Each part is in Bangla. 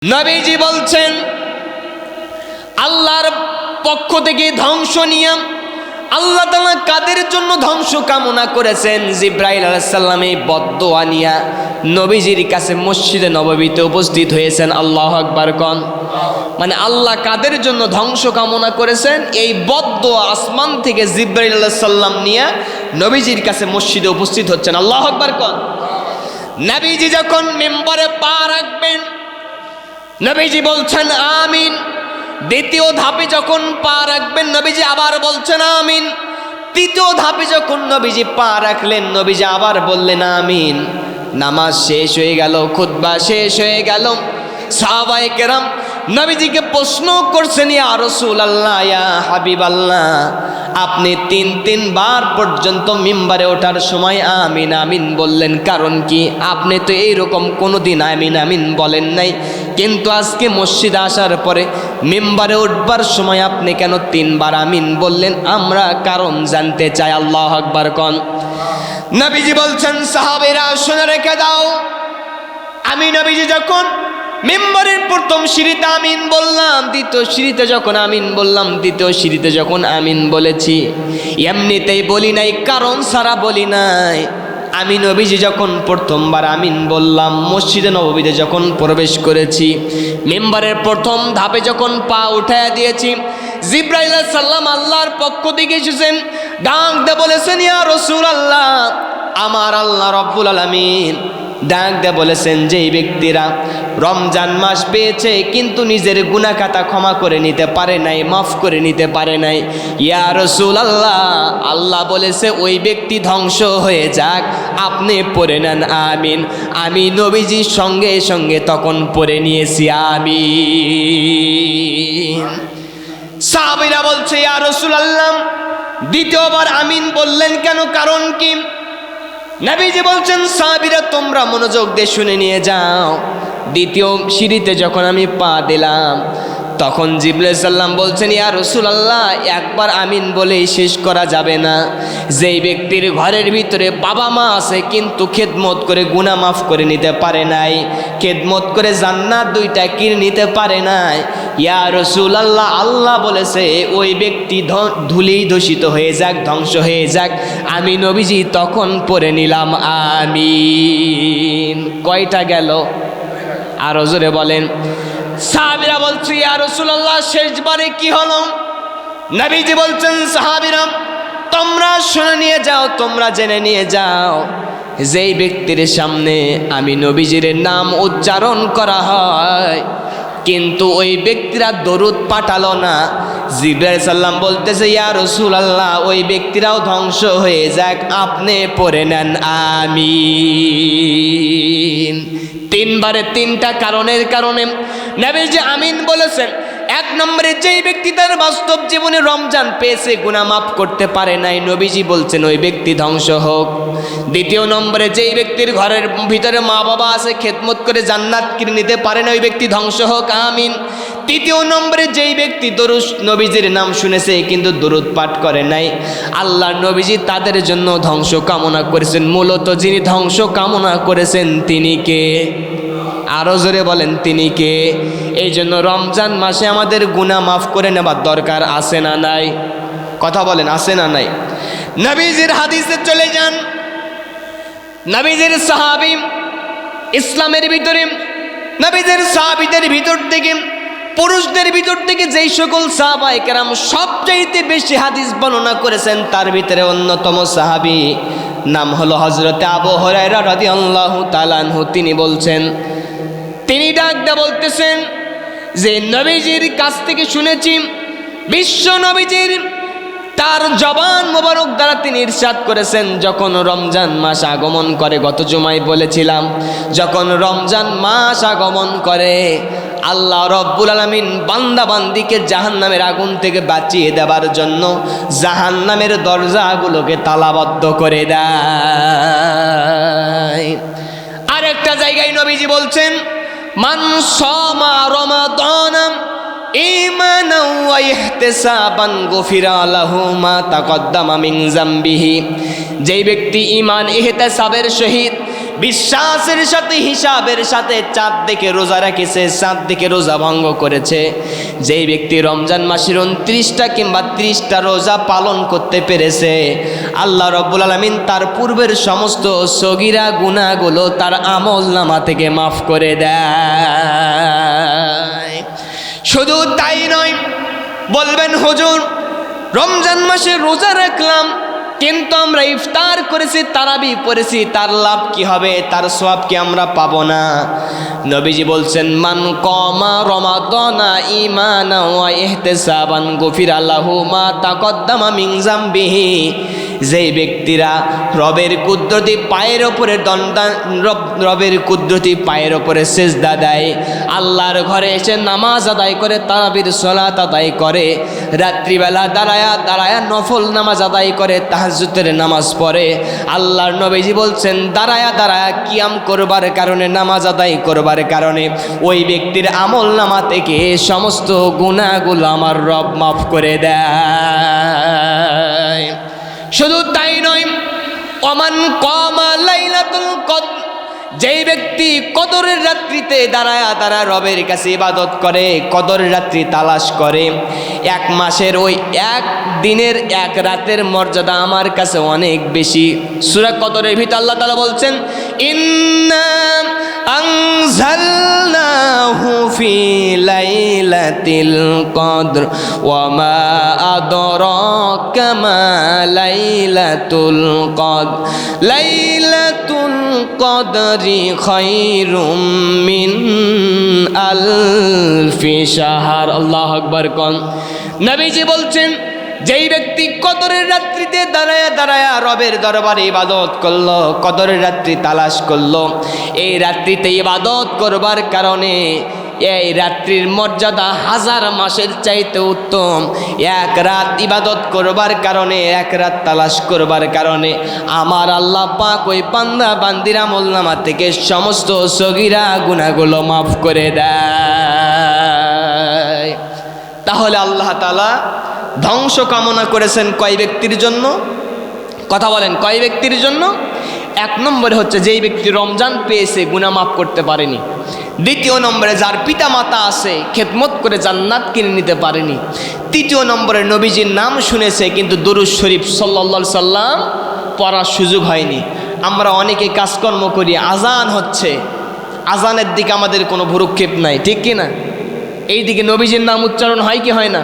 নবীজি বলছেন আল্লাহর পক্ষ থেকে ধ্বংস নিয়ে আল্লাহ তাআলা কাদের জন্য ধ্বংস কামনা করেছেন। জিবরাইল আলাইহিস সালাম এই বদদোয়া নিয়ে নবীজির কাছে মসজিদে নববীতে উপস্থিত হয়েছেন। আল্লাহু আকবার কোন। মানে আল্লাহ কাদের জন্য ধ্বংস কামনা করেছেন, এই বদদোয়া আসমান থেকে জিবরাইল আলাইহিস সালাম নিয়ে নবীজির কাছে মসজিদে উপস্থিত হচ্ছেন। আল্লাহু আকবার কোন। নবীজি যখন মিম্বরে পা রাখবেন নবীজি বলছেন আমিন। দ্বিতীয় ধাপে যখন পা রাখবেন নবীজি আবার বলছেন আমিন। তৃতীয় ধাপে যখন নবীজি পা রাখলেন নবীজি আবার বললেন আমিন। নামাজ শেষ হয়ে গেল, খুতবা শেষ হয়ে গেল। সাহাবায়ে কেরাম নবীজিকে প্রশ্ন করছেন, ইয়া রাসূলুল্লাহ, ইয়া হাবিবাল্লাহ, আপনি তিনবার পর্যন্ত মিম্বারে ওঠার সময় আমিন আমিন বললেন, কারণ কি? আপনি তো এইরকম কোনোদিন আমিন আমিন বলেন নাই, কিন্তু আজকে মসজিদে আসার পরে মিম্বারে উঠবার সময় আপনি কেন তিনবার আমিন বললেন? আমরা কারণ জানতে চাই। আল্লাহু আকবার কোন। নবীজি বলছেন সাহাবীরা শুনে রেখে দাও, আমি নবীজি যখন মিম্বরের প্রথম সিঁড়িতে আমিন বললাম, দ্বিতীয় সিঁড়িতে যখন আমিন বললাম, তৃতীয় সিঁড়িতে যখন আমিন বলেছি, এমনিতেই বলি নাই, কারণ ছাড়া বলি নাই। আমি নবীজি যখন প্রথমবার আমিন বললাম, মসজিদে নববীতে যখন প্রবেশ করেছি, মিম্বরের প্রথম ধাপে যখন পা উঠায়া দিয়েছি, জিবরাইল আলাইহিস সালাম আল্লাহর পক্ষ থেকে এসেছেন, ডাক দিয়ে বলেছেন, ইয়া রাসূলুল্লাহ, আমার আল্লাহ রব্বুল আলামিন ডাক দিয়ে বলেছেন যেই ব্যক্তিরা রমজান মাস পেয়েছে কিন্তু নিজের গুনাহ খাতা ক্ষমা করে নিতে পারে নাই, মাফ করে নিতে পারে নাই, ইয়া রাসূলুল্লাহ, আল্লাহ বলেছে ওই ব্যক্তি ধ্বংস হয়ে যাক, আপনি পড়ে নেন আমিন। আমি নবীজির সঙ্গে সঙ্গে তখন পড়ে নিয়েছি আমিন। সাহাবীরা বলছে, ইয়া রাসূলুল্লাহ, দ্বিতীয়বার আমিন বললেন কেন, কারণ কি? নবীজি বলছেন সাহাবীরা তোমরা মনোযোগ দিয়ে শুনে নিয়ে যাও। দ্বিতীয় সিঁড়িতে যখন আমি পা দিলাম তখন জিবরাইল সাল্লাম বলছেন, ইয়া রাসূলুল্লাহ, একবার আমিন বলেই শেষ করা যাবে না। যেই ব্যক্তির ঘরের ভিতরে বাবা মা আছে কিন্তু খেদমত করে গুনাহ মাফ করে নিতে পারে নাই, খেদমত করে জান্নাত দুইটা কিনে নিতে পারে নাই, ইয়া রাসূলুল্লাহ, আল্লাহ বলেছে ওই ব্যক্তি ধুলি দূষিত হয়ে যাক, ধ্বংস হয়ে যাক। আমি নবীজি তখন পড়ে নিলাম আমিন। কয়টা গেল? আরো জোরে বলেন। সাহাবীরা বলছে, ইয়া রাসূলুল্লাহ, শেষবারে কি হলো? নবীজি বলছেন সাহাবীরা তোমরা শুনে নিয়ে যাও, তোমরা জেনে নিয়ে যাও, যেই ব্যক্তির সামনে আমি নবীজির নাম উচ্চারণ করা হয় কিন্তু ওই ব্যক্তিরা দরুদ পাঠালো না, জিবরাইল সাল্লাম বলতেছে, ইয়া রাসূলুল্লাহ, ওই ব্যক্তিরাও ধ্বংস হয়ে যাক, আপনি পড়ে নেন আমিন। তিনবারে তিনটা কারণের কারণে নবীজি আমিন বলেছেন। এক নম্বরে যেই ব্যক্তি তার বাস্তব জীবনে রমজান পেয়েছে গুনাহ মাফ করতে পারে নাই, নবীজি বলছেন ওই ব্যক্তি ধ্বংস হোক। দ্বিতীয় নম্বরে যেই ব্যক্তির ঘরের ভিতরে মা বাবা আছে খেদমত করে জান্নাত কিনে নিতে পারে না, ওই ব্যক্তি ধ্বংস হোক আমিন। তৃতীয় নম্বরে যেই ব্যক্তি দরুদ নবীজির নাম শুনেছে কিন্তু দরুদ পাঠ করে নাই, আল্লাহ নবীজি তাদের জন্য ধ্বংস কামনা করেছেন। মূলত যিনি ধ্বংস কামনা করেছেন তিনি কে? আরো জোরে বলেন, তিনি কে? এই জন্য রমজান মাসে আমাদের গুনাহ মাফ করে নেবার দরকার আছে না নাই? কথা বলেন, আছে না নাই? নবীজির হাদিসে চলে যান। নবীজির সাহাবী ইসলামের ভিতরে নবীজির সাহাবীদের ভিতর থেকে পুরুষদের ভিতর থেকে যেই সকল সাহাবায়ে কেরাম সবচাইতে বেশি হাদিস বর্ণনা করেছেন তার ভিতরে অন্যতম সাহাবী নাম হলো হযরতে আবু হুরায়রা রাদিয়াল্লাহু তাআলা আনহু। তিনি বলছেন, তিনি ডাক দিয়ে বলতেছেন যে নবীজির কাছ থেকে শুনেছি, বিশ্ব নবীজির তার জবান মোবারক দ্বারা তিনি ইরশাদ করেছেন, যখন রমজান মাস আগমন করে, গত জুমায় বলেছিলাম, যখন রমজান মাস আগমন করে আল্লাহ রব্বুল আলামিন বান্দা বান্দিকে জাহান্নামের আগুন থেকে বাঁচিয়ে দেবার জন্য জাহান্নামের দরজাগুলোকে তালাবদ্ধ করে দেয়। আরেকটা জায়গায় নবীজি বলছেন, মান সামা রমাদান ঈমানান ওয়া ইহতিসাবান গুফিরা লাহু মা তাকদ্দামা মিন যামবিহি। যেই ব্যক্তি ঈমান ইহতিসাবের সহিত বিশ্বাসের সাথে হিসাবের সাথে চাঁদ দেখে রোজা রেখেছে, চাঁদ দেখে রোজা ভঙ্গ করেছে। যেই ব্যক্তি রমজান মাসের 29টা কিংবা 30টা রোজা পালন করতে পেরেছে, আল্লাহ রাব্বুল আলামিন তার পূর্বের সমস্ত সগীরা গুনাহগুলো তার আমলনামা থেকে মাফ করে দেয়। শুধু তাই নয়, বলবেন হুজুর রমজান মাসে রোজা রাখলাম কিন্তু আমরা ইফতার করেছি, তারাবি পড়েছি, তার লাভ কি হবে, তার সওয়াব কি আমরা পাবো না? নবীজি বলছেন মান কমা রমাদানা ঈমানান ওয়া ইহতিসাবান গুফিরা লাহু মা তাকদ্দামা মিন যামবিহি। যেই ব্যক্তিরা রবের কুদরতি পায়ের ওপরে রবের কুদরতি পায়ের ওপরে সিজদা দেয়, আল্লাহর ঘরে এসে নামাজ আদায় করে, তারাবির সালাত আদায় করে, রাত্রিবেলা দাঁড়ায়া নফল নামাজ আদায় করে, তাহাজ্জুদের নামাজ পড়ে, আল্লাহর নবীজি বলছেন দাঁড়ায়া কিয়াম করবার কারণে, নামাজ আদায় করবার কারণে ওই ব্যক্তির আমল নামা থেকে সমস্ত গুনাহগুলো আমার রব মাফ করে দেয়। শুধু তাই নয়, ওমান কমা লাইলাতুল কদর, যেই ব্যক্তি কদরের রাত্রিতে দাঁড়ায় রবের কাছে ইবাদত করে, কদরের রাত্রি তালাশ করে, এক মাসের ওই এক দিনের এক রাতের মর্যাদা আমার কাছে অনেক বেশি। সূরা কদরের ভিতর আল্লাহ তাআলা বলছেন ইন্না আনজালনাহু ফি লাইলাতিল কদর ওয়া মা আদরাকা মা লাইলাতুল কদর লাইলাতুল কদরি খায়রুম মিন আলফি শাহর। আল্লাহু আকবার কোন। নবীজি বলছেন যেই ব্যক্তি কদরের রাত্রিতে দাঁড়ায়া রবের দরবারে ইবাদত করলো, কদরের রাত্রি তালাশ করলো, এই রাত্রিতে ইবাদত করবার কারণে এই রাত্রির মর্যাদা 1000 মাসের চাইতে উত্তম। এক রাত ইবাদত করবার কারণে, এক রাত তালাশ করবার কারণে আমার আল্লাহ পাক ওই বান্দা বান্দির আমলনামা থেকে সমস্ত সগীরা গুনাহগুলো মাফ করে দেয়। তাহলে আল্লাহ তাআলা ধ্বংস কামনা করেছেন কয় ব্যক্তির জন্য? কথা বলেন, কয় ব্যক্তির জন্য? এক নম্বরে হচ্ছে যেই ব্যক্তি রমজান পেয়েছে গুনাহ মাফ করতে পারেনি। দ্বিতীয় নম্বরে যার পিতা মাতা আছে খেদমত করে জান্নাত কিনে নিতে পারেনি। তৃতীয় নম্বরে নবীজির নাম শুনেছে কিন্তু দুরূদ শরীফ সাল্লাল্লাহু আলাইহি সাল্লাম পড়ার সুযোগ হয়নি। আমরা অনেকে কাজকর্ম করি, আজান হচ্ছে, আজানের দিকে আমাদের কোনো ভ্রুক্ষেপ নাই, ঠিক কি না? এই দিকে নবীজির নাম উচ্চারণ হয় কি হয় না?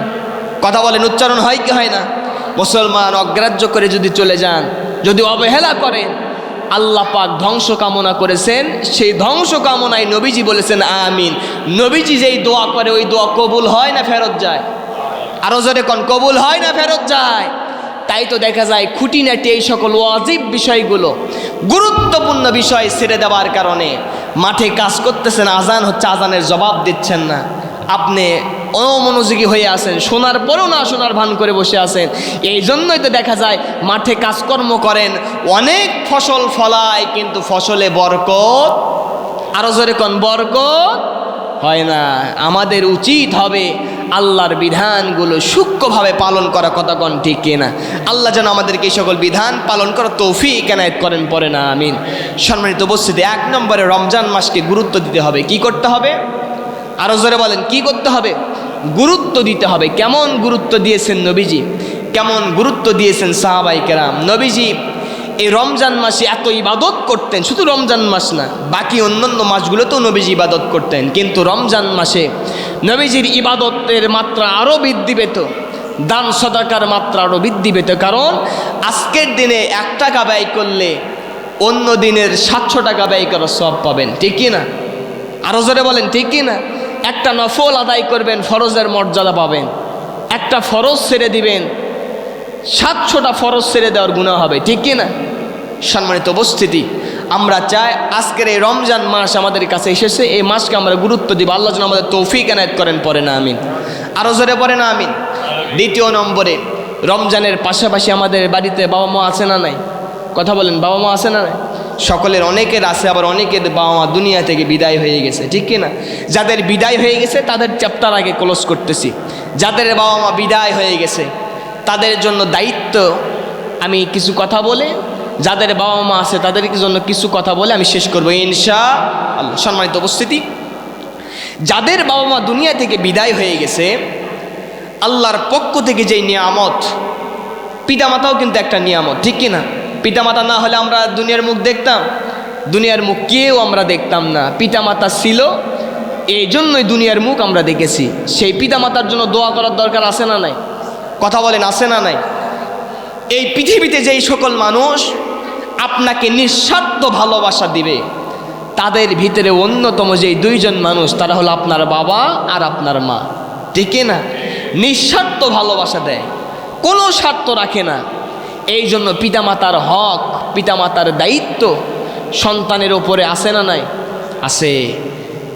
কথা বলেন, উচ্চারণ হয় কি হয় না? মুসলমান অগ্রাহ্য করে যদি চলে যান, যদি অবহেলা করেন, আল্লাহ পাক ধ্বংস কামনা করেছেন। সেই ধ্বংস কামনায় নবীজি বলেছেন আমিন। নবীজি যেই দোয়া করে ওই দোয়া কবুল হয় না ফেরত যায়? আরো জোরে কোন, কবুল হয় না ফেরত যায়? তাই তো দেখা যায় খুঁটিনাটি এই সকল ওয়াজিব বিষয়গুলো, গুরুত্বপূর্ণ বিষয় ছেড়ে দেওয়ার কারণে মাঠে কাজ করতেছেন, আজান হচ্ছে, আজানের জবাব দিচ্ছেন না, আপনি অমনোযোগী হয়ে আছেন, শোনার পরেও না শোনার ভান করে বসে আছেন। এই জন্যই তো দেখা যায় মাঠে কাজকর্ম করেন, অনেক ফসল ফলায় কিন্তু ফসলে বরকত, আরো জোরে কোন, বরকত হয় না। আমাদের উচিত হবে আল্লাহর বিধানগুলো সূক্ষ্মভাবে পালন করা, কথা কোন ঠিক কিনা? আল্লাহ যেন আমাদেরকে এই সকল বিধান পালন করার তৌফিক এনায়েত করেন, পড়ে না আমিন। সম্মানিত উপস্থিতি, এক নম্বরে রমজান মাসকে গুরুত্ব দিতে হবে। কি করতে হবে? আরো জোরে বলেন, কি করতে হবে? গুরুত্ব দিতে হবে। কেমন গুরুত্ব দিয়েছেন নবীজি, কেমন গুরুত্ব দিয়েছেন সাহাবায়ে কেরাম। নবীজি এই রমজান মাসে এত ইবাদত করতেন, শুধু রমজান মাস না, বাকি অন্যান্য মাসগুলোতেও নবীজি ইবাদত করতেন, কিন্তু রমজান মাসে নবীজির ইবাদতের মাত্রা আরও বৃদ্ধি পেত, দান সদাকার মাত্রা আরও বৃদ্ধি পেত। কারণ আজকের দিনে 1 টাকা ব্যয় করলে অন্য দিনের 700 টাকা ব্যয় করার সওয়াব পাবেন, ঠিক কি না? আরো জোরে বলেন, ঠিক কি না? একটা নফল আদায় করবেন, ফরজের মর্যাদা পাবেন। একটা ফরজ ছেড়ে দিবেন, 700টা ফরজ ছেড়ে দেওয়ার গুনাহ হবে, ঠিক কি না? সম্মানিত উপস্থিতি, আমরা চাই আজকের এই রমজান মাস আমাদের কাছে এসেছে, এই মাসকে আমরা গুরুত্ব দিব। আল্লাহ যেন আমাদের তৌফিক এনায়েত করেন, পড়ে না আমিন। আরো জোরে পড়ে না আমিন। দ্বিতীয় নম্বরে, রমজানের পাশাপাশি আমাদের বাড়িতে বাবা মা আছে না নাই? কথা বলেন, বাবা মা আছে না নাই? সকলের অনেকের আছে, আবার অনেকের বাবা মা দুনিয়া থেকে বিদায় হয়ে গেছে, ঠিক কিনা? যাদের বিদায় হয়ে গেছে তাদের চ্যাপ্টার আগে ক্লোজ করতেছি। যাদের বাবা মা বিদায় হয়ে গেছে তাদের জন্য দায়িত্ব আমি কিছু কথা বলে যাদের বাবা মা আছে তাদের জন্য কিছু কথা বলে আমি শেষ করবো ইনশাআল্লাহ। সম্মানিত উপস্থিতি, যাদের বাবা মা দুনিয়া থেকে বিদায় হয়ে গেছে, আল্লাহর পক্ষ থেকে যেই নিয়ামত, পিতামাতাও কিন্তু একটা নিয়ামত, ঠিক কিনা? পিতামাতা না হলে আমরা দুনিয়ার মুখ দেখতাম? দুনিয়ার মুখ কেউ আমরা দেখতাম না। পিতামাতা ছিল, এই জন্যই দুনিয়ার মুখ আমরা দেখেছি। সেই পিতামাতার জন্য দোয়া করার দরকার আছে না নাই? কথা বলেন, আছে না নাই? এই পৃথিবীতে যেই সকল মানুষ আপনাকে নিঃস্বার্থ ভালোবাসা দিবে, তাদের ভিতরে অন্যতম যেই দুইজন মানুষ, তারা হলো আপনার বাবা আর আপনার মা, ঠিক না? নিঃস্বার্থ ভালোবাসা দেয়, কোনো স্বার্থ রাখে না। এই জন্য পিতামাতার হক, পিতামাতার দায়িত্ব সন্তানের ওপরে আছে না নাই? আছে।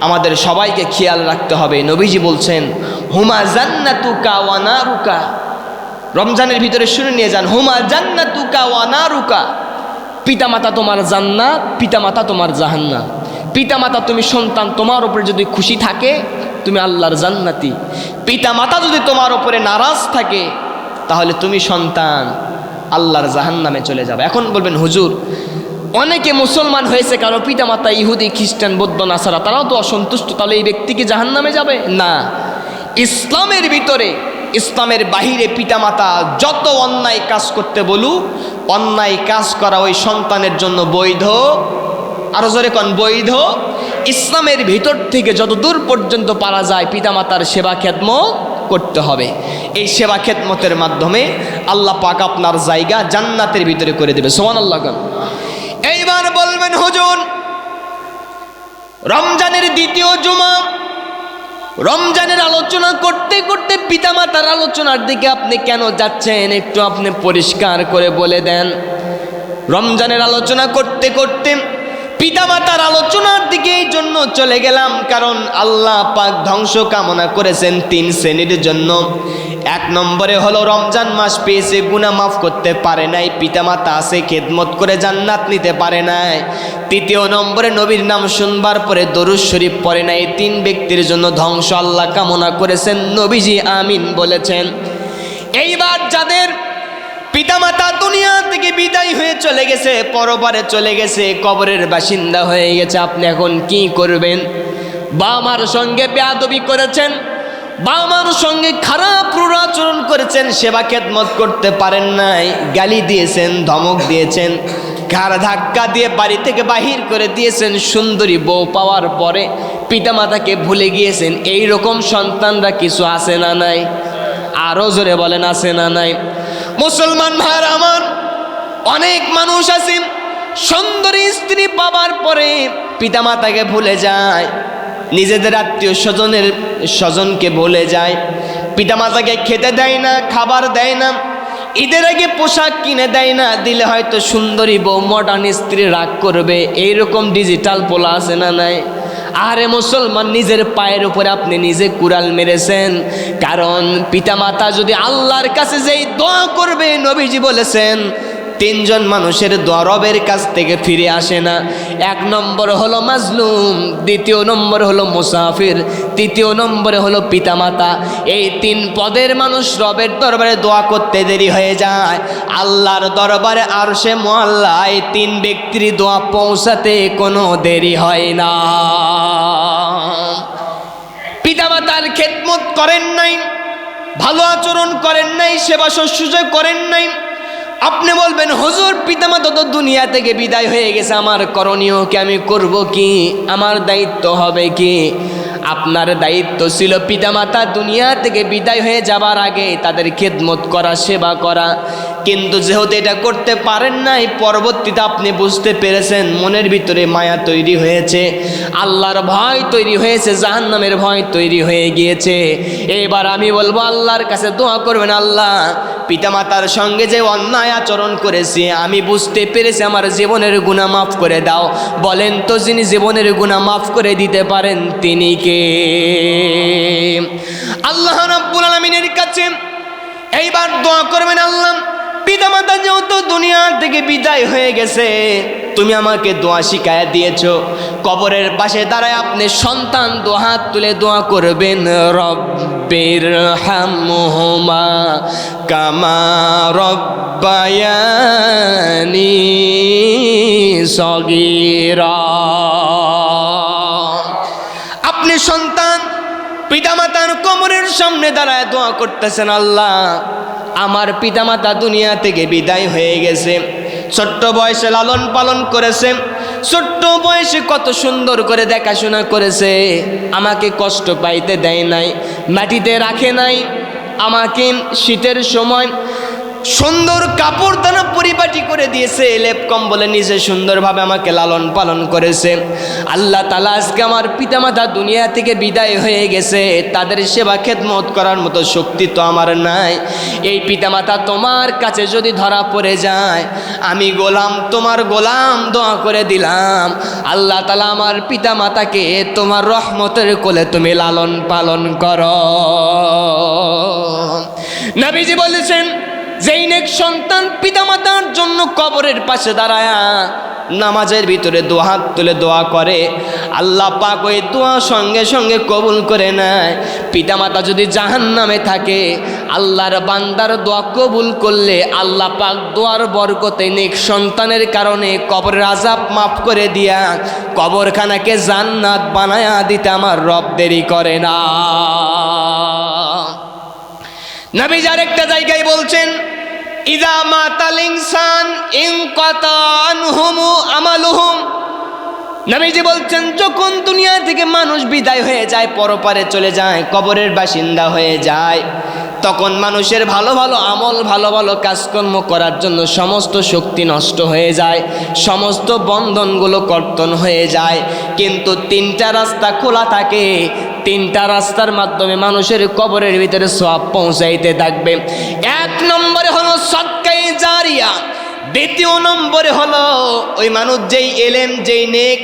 আমাদের সবাইকে খেয়াল রাখতে হবে। নবীজি বলছেন, হুমা জান্নাতুকা ওয়া নারুকা। রমজানের ভিতরে শুনে নিয়ে যান, হুমা জান্নাতুকা ওয়া নারুকা। পিতামাতা তোমার জান্নাত, পিতামাতা তোমার জাহান্নাম। পিতামাতা, তুমি সন্তান, তোমার উপরে যদি খুশি থাকে তুমি আল্লাহর জান্নাতি। পিতামাতা যদি তোমার উপরে নারাজ থাকে তাহলে তুমি সন্তান আল্লাহর জাহান্নামে চলে যাবে। এখন বলবেন, হুজুর অনেকে মুসলমান হয়েছে, কারো পিতামাতা ইহুদি, খ্রিস্টান, বৌদ্ধ, নাসারা, তারাও তো অসন্তুষ্ট, তাহলে এই ব্যক্তি কি জাহান্নামে যাবে? না। ইসলামের ভিতরে, ইসলামের বাহিরে পিতামাতা যত অন্যায় কাজ করতে বলুক, অন্যায় কাজ করা ওই সন্তানের জন্য বৈধ। আরো জোরে কোন, বৈধ। ইসলামের ভিতর থেকে যত দূর পর্যন্ত পারা যায় পিতামাতার সেবা খেদমত করতে হবে। এই সেবা খেদমতের মাধ্যমে আল্লাহ পাক আপনার জায়গা জান্নাতের ভিতরে করে দেবে। সুবহানাল্লাহ। এইবার বলবেন, হুজুর রমজানের দ্বিতীয় জুমা, রমজানের আলোচনা করতে করতে পিতামাতার আলোচনার দিকে আপনি কেন যাচ্ছেন? একটু আপনি পরিষ্কার করে বলে দেন। রমজানের আলোচনা করতে করতে পিতামাতার আলোচনার দিকে এই জন্য চলে গেলাম, কারণ আল্লাহ পাক ধ্বংস কামনা করেছেন 3 শ্রেণীর জন্য। 1 নম্বরে হলো রমজান মাস পেয়েছে, গুনাহ মাফ করতে পারে নাই, পিতামাতা আছে খেদমত করে জান্নাত নিতে পারে নাই। 3 নম্বরে নবীর নাম শুনবার পরে দরুদ শরীফ পড়ে নাই, 3 ব্যক্তির জন্য ধ্বংস আল্লাহ কামনা করেছেন, নবীজি আমিন বলেছেন। এইবার যাদের পিতামাতা দুনিয়া থেকে বিদায় হয়ে চলে গেছে, পরপারে চলে গেছে, কবরের বাসিন্দা হয়ে গেছে, আপনি এখন কি করবেন? বাবা মার সঙ্গে বেয়াদবি করেছেন, বাবা মার সঙ্গে খারাপ আচরণ করেছেন, সেবা খেদমত করতে পারেন নাই, গালি দিয়েছেন, ধমক দিয়েছেন, ঘাড় ধাক্কা দিয়ে বাড়ি থেকে বাহির করে দিয়েছেন, সুন্দরী বউ পাওয়ার পরে পিতামাতাকে ভুলে গিয়েছেন। এই রকম সন্তানরা কিছু আছে না নাই? আরো জোরে বলেন, আছে না নাই? মুসলমান ভাইরা আমার, অনেক মানুষ আছে সুন্দরী স্ত্রী পাবার পরে পিতামাতাকে ভুলে যায়, নিজেদের আত্মীয় স্বজনকে ভুলে যায়, পিতামাতাকে খেতে দেয় না, খাবার দেয় না, ঈদের আগে পোশাক কিনে দেয় না, দিলে হয়তো সুন্দরী বউ মডার্ন স্ত্রী রাগ করবে। এইরকম ডিজিটাল পোলা আছে না নাই? আরে মুসলমান, নিজের পায়ের উপরে আপনি নিজে কুড়াল মেরেছেন। কারণ পিতামাতা যদি আল্লাহর কাছে যেই দোয়া করবে, নবীজি বলেছেন 3 জন মানুষের দোয়া রবের কাছ থেকে ফিরে আসে না। 1 নম্বর হলো মাজলুম, 2 নম্বর হলো মুসাফির, 3 নম্বরে হলো পিতামাতা। এই 3 পদের মানুষ রবের দরবারে দোয়া করতে দেরি হয়ে যায়, আল্লাহর দরবারে আরশে মুআল্লা এই 3 ব্যক্তির দোয়া পৌঁছাতে কোনো দেরি হয় না। পিতামাতার খেদমত করেন নাই, ভালো আচরণ করেন নাই, সেবা শুশ্রূষা করেন নাই। আপনি বলবেন, হুজুর পিতামাতা তো দুনিয়া থেকে বিদায় হয়ে গেছে, আমার করণীয় কি? আমি করব কি? আমার দায়িত্ব হবে কি? আপনার দায়িত্ব ছিল পিতামাতা দুনিয়া থেকে বিদায় হয়ে যাবার আগে তাদের খেদমত করা, সেবা করা। কিন্তু যেহেতু এটা করতে পারেন নাই, পরবর্তীতে আপনি বুঝতে পেরেছেন, মনের ভিতরে মায়া তৈরি হয়েছে, আল্লাহর ভয় তৈরি হয়েছে, জাহান্নামের ভয় তৈরি হয়ে গিয়েছে। এবার আমি বলবো, আল্লাহর কাছে দোয়া করবেন, আল্লাহ পিতামাতার সঙ্গে যে অন্যায় আচরণ করেছি আমি বুঝতে পেরেছি, আমার জীবনের গুনাহ মাফ করে দাও। বলেন তো, যিনি জীবনের গুনাহ মাফ করে দিতে পারেন তিনি কে? আল্লাহ রাব্বুল আলামিনের কাছে এইবার দোয়া করবেন, আল্লাহ পিতামাতা যেহেতু দুনিয়া থেকে বিদায় হয়ে গেছে, তুমি আমাকে দোয়া শিখায়া দিয়েছো। কবরের পাশে দাঁড়ায় আপনি সন্তান দু হাত তুলে দোয়া করবেন, রব্বির হামহুমা কামা রব্বায়ানি সগীরা। আপনি সন্তান পিতামাতার কবরের সামনে দাঁড়ায় দোয়া করতেছেন, আল্লাহ আমার পিতামাতা দুনিয়া থেকে বিদায় হয়ে গেছে, ছোট্ট বয়সে লালন পালন করেছে, ছোট্ট বয়সে কত সুন্দর করে দেখাশোনা করেছে, আমাকে কষ্ট পাইতে দেয় নাই, মাটিতে রাখে নাই, আমাকে শীতের সময় সুন্দর কাপড় দানা পরিপাটি করে দিয়েছে, লেপ কম্বলে নিজে সুন্দরভাবে আমাকে লালন পালন করেছে। আল্লাহ তাআলা আজকে আমার পিতামাতা দুনিয়া থেকে বিদায় হয়ে গেছে, তাদের সেবা খেদমত করার মতো শক্তি তো আমার নাই। এই পিতামাতা তোমার কাছে যদি ধরা পড়ে যায়, আমি গোলাম, তোমার গোলাম দোয়া করে দিলাম, আল্লাহ তাআলা আমার পিতামাতাকে তোমার রহমতের কোলে তুমি লালন পালন করো। নবীজি বলেছেন, যেই নেক সন্তান পিতামাতার জন্য কবরের পাশে দাঁড়ায়া নামাজের ভিতরে দু হাত তুলে দোয়া করে, আল্লাহ পাক ওই দোয়া সঙ্গে সঙ্গে কবুল করে নেয়। পিতামাতা যদি জাহান্নামে থাকে, আল্লাহর বান্দার দোয়া কবুল করলে আল্লাহ পাক দোয়ার বরকতে নেক সন্তানের কারণে কবরের আযাব মাফ করে দিয়া কবরখানাকে জান্নাত বানায়া দিতে আমার রব দেরি করে না। নবী আরেকটা জায়গায় বলছেন, ইযা মাতাল ইনসান ইনকাতা আনহুম আমালুহুম। নবীজি বলছেন, যখন দুনিয়া থেকে মানুষ বিদায় হয়ে যায়, পরপারে চলে যায়, কবরের বাসিন্দা হয়ে যায়, তখন মানুষের ভালো ভালো আমল, ভালো ভালো কাজকর্ম করার জন্য সমস্ত শক্তি নষ্ট হয়ে যায়, সমস্ত বন্ধনগুলো কর্তন হয়ে যায়। কিন্তু তিনটা রাস্তা খোলা থাকে, তিনটা রাস্তার মাধ্যমে মানুষের কবরের ভিতরে সওয়াব পৌঁছাইতে থাকবে। এক নম্বরে হলো সদকায়ে জারিয়া, দ্বিতীয় নম্বরে হলো ওই মানুষ যেই এলেম, যেই নেক,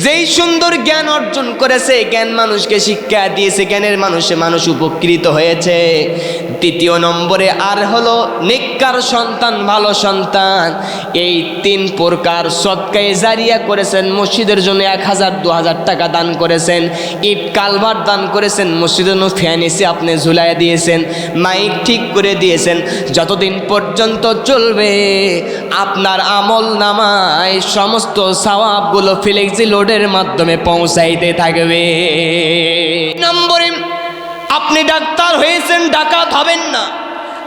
যেই সুন্দর জ্ঞান অর্জন করেছে, জ্ঞান মানুষকে শিক্ষা দিয়েছে, জ্ঞানের মানুষ উপকৃত হয়েছে। তৃতীয় নম্বরে আর হলো নেককার সন্তান, ভালো সন্তান। এই তিন প্রকার সদকায়ে জারিয়া করেছেন, মসজিদের জন্য 1000 2000 টাকা দান করেছেন, ইট কালভার্ট দান করেছেন, মসজিদের ফ্যানিসে আপনি ঝুলাই দিয়েছেন, মাইক ঠিক করে দিয়েছেন, যতদিন পর্যন্ত চলবে আপনার আমল নামায় সমস্ত সওয়াবগুলো ফ্লেক্সি লোডের মাধ্যমে পৌঁছাইতে থাকবে। নম্বরে আপনি ডাক্তার হয়েছেন, ডাকাত হবেন না।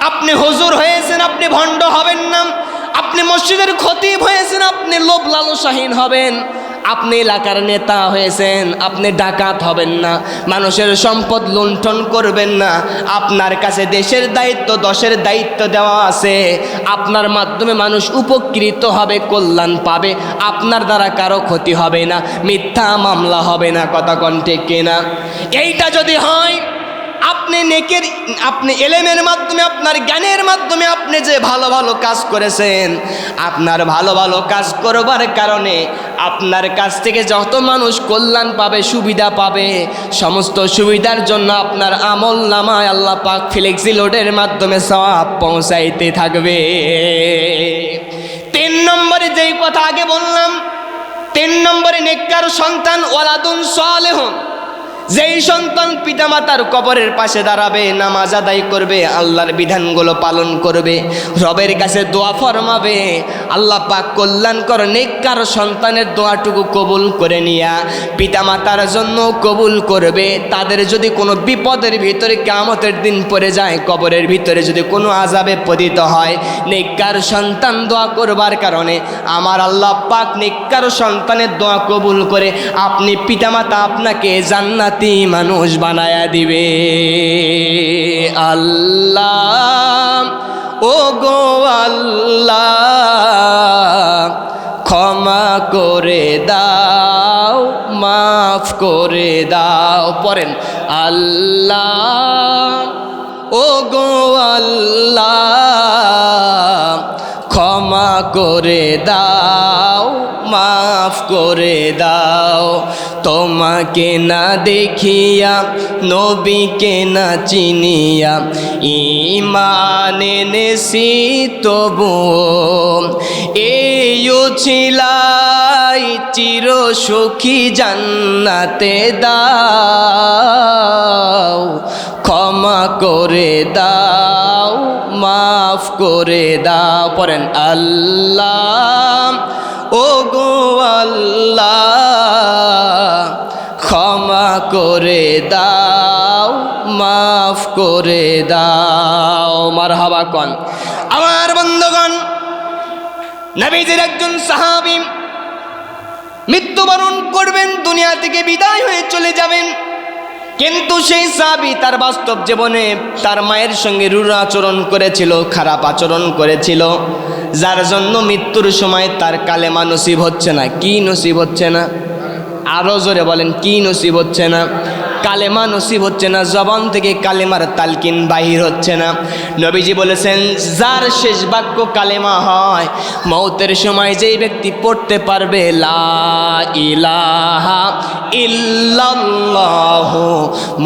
আপনি হুজুর হয়েছেন, আপনি ভণ্ড হবেন না। আপনি মসজিদের খতিব হয়েছেন, আপনি লোভ লালসাহীন হবেন। আপনি এলাকার নেতা হয়েছেন, আপনি ডাকাত হবেন না। মানুষের সম্পদ লুণ্ঠন করবেন না। আপনার কাছে দেশের দায়িত্ব, দশের দায়িত্ব দেওয়া আছে, আপনার মাধ্যমে মানুষ উপকৃত হবে, কল্যাণ পাবে, আপনার দ্বারা কারো ক্ষতি হবে না, মিথ্যা মামলা হবে না। কথা কোন ঠিক কিনা? এইটা যদি হয়, আপনি নেকের, আপনি এলেমের মাধ্যমে, আপনার জ্ঞানের মাধ্যমে আপনি যে ভালো ভালো কাজ করেছেন, আপনার ভালো ভালো কাজ করবার কারণে আপনার কাছ থেকে যত মানুষ কল্যাণ পাবে, সুবিধা পাবে, সমস্ত সুবিধার জন্য আপনার আমল নামায় আল্লাহ পাক ফ্লেক্সি লোডের মাধ্যমে সওয়াব পৌঁছাইতে থাকবে। 3 নম্বরে যেই কথা আগে বললাম, 3 নম্বরে নেককার সন্তান, ওয়ালাদুন সালেহুন, যেই সন্তান পিতামাতার কবরের পাশে দাঁড়াবে, নামাজ আদায় করবে, আল্লাহর বিধানগুলো পালন করবে, রবের কাছে দোয়া ফরমাবে, আল্লাহ পাক কল্যাণকর নেককার সন্তানের দোয়াটুকু কবুল করে নিয়া পিতামাতার জন্য কবুল করবে। তাদের যদি কোনো বিপদের ভিতরে কিয়ামতের দিন পড়ে যায়, কবরের ভিতরে যদি কোনো আযাবে পতিত হয়, নেককার সন্তান দোয়া করবার কারণে আমার আল্লাহ পাক নেককার সন্তানের দোয়া কবুল করে আপনি পিতামাতা আপনাকে জান্নাত মানুষ বানায়া দিবে। আল্লাহ ও গো আল্লাহ, ক্ষমা করে দাও, মাফ করে দাও। পড়েন, আল্লাহ ও গো আল্লাহ, ক্ষমা করে দাও, মাফ করে দাও। তোমাকে না দেখিয়া নবীকে না চিনিয়া ঈমান এনেছি তবু এইও ছিলাই চির সুখী জান্নাতে দাও ক্ষমা করে দাও মাফ করে দাও পড়েন আল্লাহ ও গো আল্লাহ ক্ষমা করে দাও মাফ করে দাও মারহাবা কোন আমার বন্ধুগণ নবীজির একজন সাহাবী মৃত্যুবরণ করবেন দুনিয়া থেকে বিদায় হয়ে চলে যাবেন কিন্তু সেই সাহাবী তার বাস্তব জীবনে তার মায়ের সঙ্গে রূঢ় আচরণ করেছিল খারাপ আচরণ করেছিল যার জন্য মৃত্যুর সময় তার কালেমা নসিব হচ্ছে না কি নসিব হচ্ছে না আরো জোরে বলেন কি নসিব হচ্ছে না কালেমা নসিব হচ্ছে না জবান থেকে কালেমার তালকিন বাহির হচ্ছে না নবীজি বলেছেন যার শেষ বাক্য কালেমা হয় মওতের সময় যেই ব্যক্তি পড়তে পারবে লা ইলাহা ইল্লাল্লাহু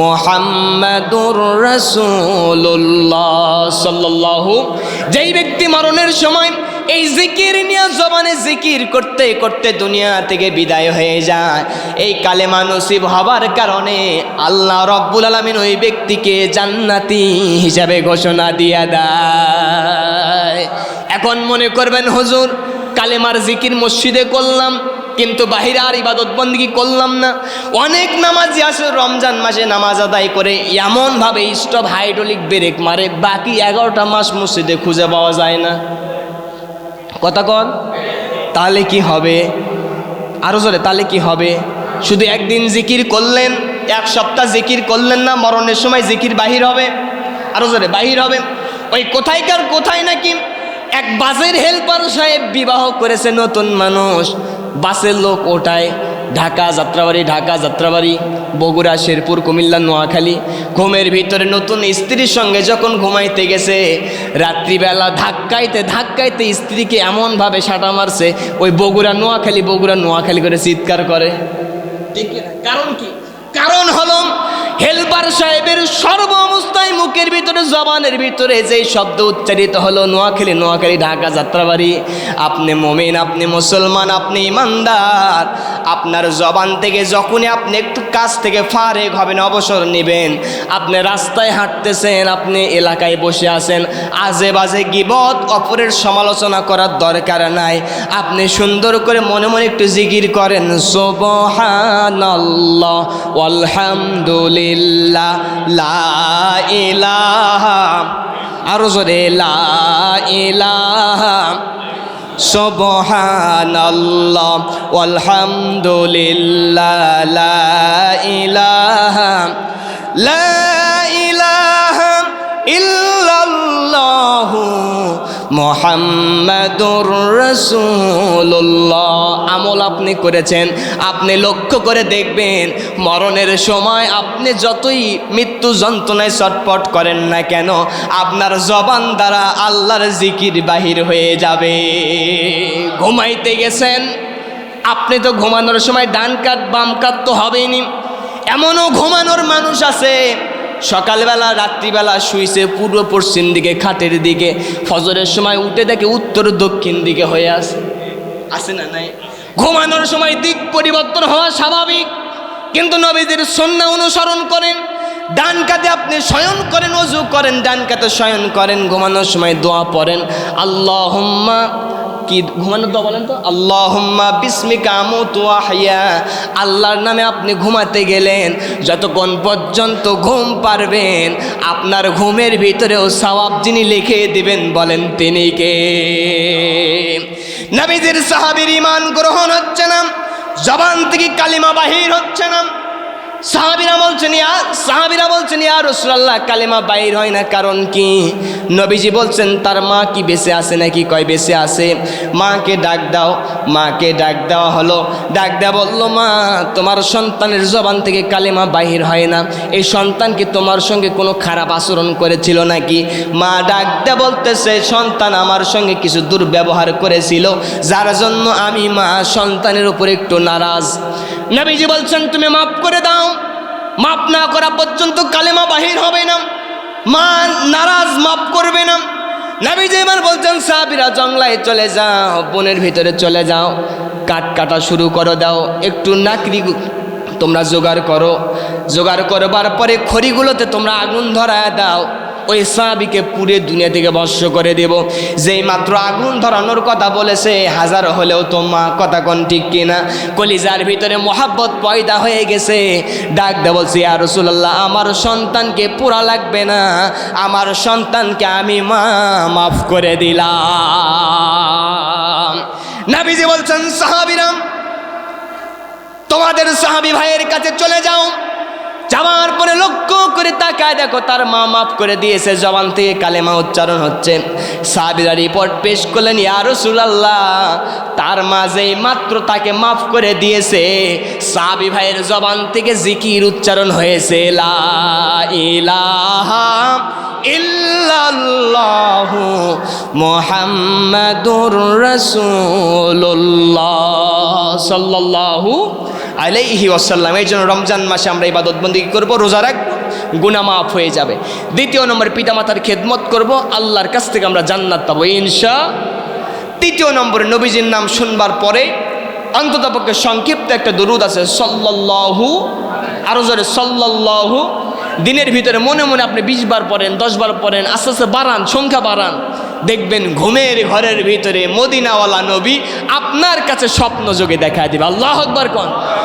মুহাম্মাদুর রাসূলুল্লাহ সাল্লাল্লাহু যেই ব্যক্তি মরণের সময় এই জিকির নিয়ে জবানে জিকির করতে করতে দুনিয়া থেকে বিদায় হয়ে যায় এই কালেমা নসিব হবার কারণে আল্লাহ রব্বুল আলামিন ওই ব্যক্তিকে জান্নাতি হিসাবে ঘোষণা দিয়ে দেয় এখন মনে করবেন হুজুর কালেমার জিকির মসজিদে করলাম কিন্তু বাহিরে আর ইবাদত বন্দেগী করলাম না অনেক নামাজি আছে রমজান মাসে নামাজ আদায় করে এমনভাবে স্টপ হাইড্রোলিক ব্রেক মারে বাকি 11টা মাস মসজিদে খুঁজে পাওয়া যায় না কথা কন তাহলে কি হবে আরো জোরে তাহলে কি হবে শুধু একদিন জিকির করলেন এক সপ্তাহ জিকির করলেন না মরণের সময় জিকির বাহির হবে আরো জোরে বাহির হবে ওই কোথায়কার কোথায় নাকি এক বাসের হেল্পার সাহেব বিবাহ করেছে নতুন মানুষ বাসের লোক ওটায় ঢাকা যাত্রাবাড়ি বগুড়া শেরপুর কুমিল্লা নোয়াখালী ঘুমের ভিতরে নতুন স্ত্রীর সঙ্গে যখন ঘুমাইতে গেছে রাত্রিবেলা ধাক্কাইতে স্ত্রীকে এমনভাবে সাঁটা মারছে ওই বগুড়া নোয়াখালী করে চিৎকার করে ঠিক না কারণ কি কারণ হলো হেল্পার সাহেবের সর্ব অবস্থায় মুখের ভিতরে জবানের ভিতরে যেই শব্দ উচ্চারিত হলো নোয়াখালী ঢাকা যাত্রাবাড়ি আপনি মুমিন আপনি মুসলমান আপনি ইমানদার আপনার জবান থেকে যখনই আপনি একটু কাজ থেকে ফারেক হবেন অবসর নেবেন আপনি রাস্তায় হাঁটতেছেন আপনি এলাকায় বসে আছেন আজে বাজে গীবত অপরের সমালোচনা করার দরকার নাই আপনি সুন্দর করে মনে মনে একটু জিকির করেন সুবহানাল্লাহ আলহামদুলিল্লাহ লা ইলাহা আরো জোরে লা ইলাহা সুবহানাল্লাহ আলহামদুলিল্লাহ লা ইলাহা ইল্লাল্লাহু মুহাম্মাদুর রাসূলুল্লাহ আমল আপনি করেছেন আপনি লক্ষ্য করে দেখবেন মরণের সময় আপনি যতই মৃত্যু যন্ত্রণায় ছটফট করেন না কেন আপনার জবান দ্বারা আল্লাহর জিকির বাহির হয়ে যাবে ঘুমাইতে গেছেন আপনি তো ঘুমানোর সময় ডান কাত বাম কাত তো হবেই নি এমনও ঘুমানোর মানুষ আছে সকালবেলা রাত্রিবেলা শুইছে পূর্ব পশ্চিম দিকে খাটের দিকে ফজরের সময় উঠে দেখে উত্তর দক্ষিণ দিকে হয়ে আছে না নাই ঘুমানোর সময় দিক পরিবর্তন হওয়া স্বাভাবিক কিন্তু নবীদের সুন্নাহ অনুসরণ করেন ডান কাতে আপনি শয়ন করেন ওযু করেন ডান কাতে শয়ন করেন ঘুমানোর সময় দোয়া পড়েন আল্লাহুম্মা কি ঘুমানোর দোয়া বলেন তো আল্লাহুম্মা বিসমিকা আমুতু ওয়া আহইয়া আল্লাহর নামে আপনি ঘুমাতে গেলেন যতক্ষণ পর্যন্ত ঘুম পারবেন আপনার ঘুমের ভিতরেও সওয়াব যিনি লিখে দিবেন বলেন তিনি কে নবীজির সাহাবীর ঈমান গ্রহণ হচ্ছে না জবান থেকে কালিমা বাহির হচ্ছে না সাহাবীরা বলছেন ইয়া রাসূলুল্লাহ কালেমা বাইর হয় না কারণ কি নবীজি বলছেন তার মা কি বেঁচে আছে নাকি কয় বেঁচে আছে মাকে ডাক দাও মাকে ডাক দেওয়া হলো। ডাক দেওয়া বললো, মা তোমার সন্তানের জবান থেকে কালেমা বাহির হয় না, এই সন্তান কি তোমার সঙ্গে কোনো খারাপ আচরণ করেছিল নাকি? মা ডাক দেওয়া বলতেছে, সন্তান আমার সঙ্গে কিছু দুর্ব্যবহার করেছিল, যার জন্য আমি মা সন্তানের উপর একটু নারাজ। নবীজি বলছেন, তুমি মাফ করে দাও। মাফ না করা পর্যন্ত কালেমা বাহির হবে না। মা নারাজ, মাফ করবে না। নবীজি এবার বলছেন, সাহাবীরা জঙ্গলায় চলে যাও, বনের ভিতরে চলে যাও, কাঠ কাটা শুরু করো, দাও একটু নাকড়ি তোমরা জোগাড় করো। জোগাড় করবার পরে খড়িগুলোতে তোমরা আগুন ধরায় দাও। ওই সাহাবীকে পুরে দুনিয়া থেকে ভস্ম করে দেব। যেই মাত্র আগুন ধরানোর কথা বলেছে, হাজার হলেও তো মা কথা কোন ঠিক কিনা, কলিজার ভিতরে মোহাব্বত পয়দা হয়ে গেছে। ডাক দে বলছি, ইয়া রাসূলুল্লাহ, আমার সন্তানকে পোড়া লাগবে না, আমার সন্তানকে আমি মা মাফ করে দিলাম। নবীজি বলছেন, সাহাবীরা তোমাদের সাহাবী ভাইয়ের কাছে চলে যাও। যাওয়ার পরে লক্ষ্য করে তাকায় দেখো, তার মা মাফ করে দিয়েছে, জবান থেকে কালেমা উচ্চারণ হচ্ছে। সাহাবীরা রিপোর্ট পেশ করলেন, ইয়া রাসূলুল্লাহ, তার মা যেই মাত্র তাকে মাফ করে দিয়েছে, সাহাবী ভাইয়ের জবান থেকে জিকির উচ্চারণ হয়েছে, লা ইলাহা ইল্লাল্লাহু মুহাম্মাদুর রাসূলুল্লাহ সাল্লাল্লাহু আলাইহি ওয়াসাল্লাম। এই জন্য রমজান মাসে আমরা ইবাদত বন্দেগী করব, রোজা রাখবো, গুনাহ মাফ হয়ে যাবে। দ্বিতীয় নম্বর, পিতামাতার খেদমত করব, আল্লাহর কাছ থেকে আমরা জান্নাত পাবো ইনশাআল্লাহ। তৃতীয় নম্বরে, নবীজির নাম শুনবার পরে অন্ততপক্ষে সংক্ষিপ্ত একটা দরুদ আছে, সাল্লাল্লাহু, আরো জোরে সাল্লাল্লাহু। দিনের ভিতরে মনে মনে আপনি 20 বার পড়েন, 10 বার পড়েন, আস্তে আস্তে বাড়ান, সংখ্যা বাড়ান, দেখবেন ঘুমের ঘরের ভিতরে মদিনাওয়ালা নবী আপনার কাছে স্বপ্ন যোগে দেখা দিবে। আল্লাহু আকবার কোন।